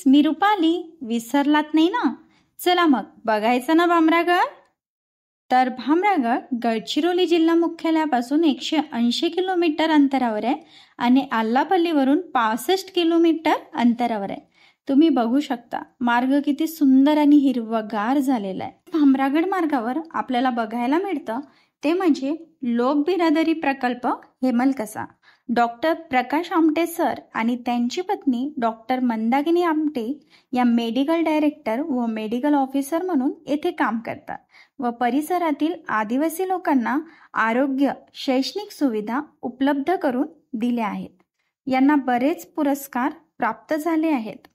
मी रुपाली. विसरलात नाही ना? चला मग बघायचं ना भामरागड. तर भामरागड गडचिरोली जिल्हा मुख्यालयापासून 180 किलोमीटर अंतरावर आहे आणि आल्लापल्लीवरून 65 किलोमीटर अंतरावर आहे. तुम्ही बघू शकता मार्ग किती सुंदर आणि हिरवागार झालेला आहे. भामरागड मार्गावर आपल्याला बघायला मिळतं ते म्हणजे लोक बिरादरी प्रकल्प हेमलकसा. डॉक्टर प्रकाश आमटे सर आणि त्यांची पत्नी डॉक्टर मंदाकिनी आमटे या मेडिकल डायरेक्टर व मेडिकल ऑफिसर म्हणून येथे काम करतात व परिसरातील आदिवासी लोकांना आरोग्य शैक्षणिक सुविधा उपलब्ध करून दिल्या आहेत. यांना बरेच पुरस्कार प्राप्त झाले आहेत.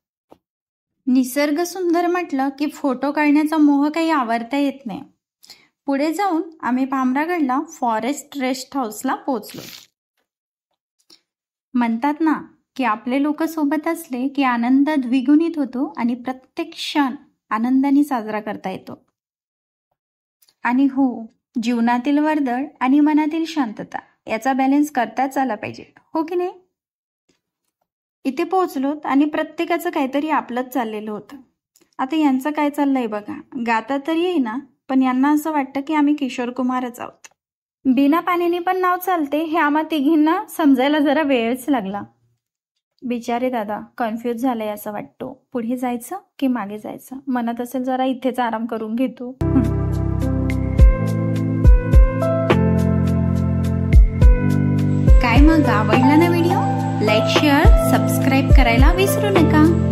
निसर्ग सुंदर म्हटलं की फोटो काढण्याचा मोह काही आवरता येत नाही. पुढे जाऊन आम्ही भामरागडला फॉरेस्ट रेस्ट हाऊसला पोहोचलो. म्हणतात ना की आपले लोक सोबत असले की आनंद द्विगुणित होतो आणि प्रत्येक क्षण आनंदाने साजरा करता येतो. आणि हो, जीवनातील वर्दळ आणि मनातील शांतता याचा बॅलन्स करताच आला पाहिजे, हो की नाही? इथे पोहोचलोत आणि प्रत्येकाचं काहीतरी आपलंच चाललेलं होतं. आता यांचं काय चाललंय बघा. गाता तरी येईना पण यांना असं वाटतं की आम्ही किशोर कुमारच आहोत. बिना पाण्याने पण नाव चालते हे आम्हा तिघींना समजायला जरा वेळच लागला. बिचारे दादा कन्फ्यूज झालंय असं वाटतो. पुढे जायचं की मागे जायचं. म्हणत असेल जरा इथेच आराम करून घेतो. काय मग आवडला ना व्हिडिओ? लाईक शेअर सबस्क्राईब करायला विसरू नका.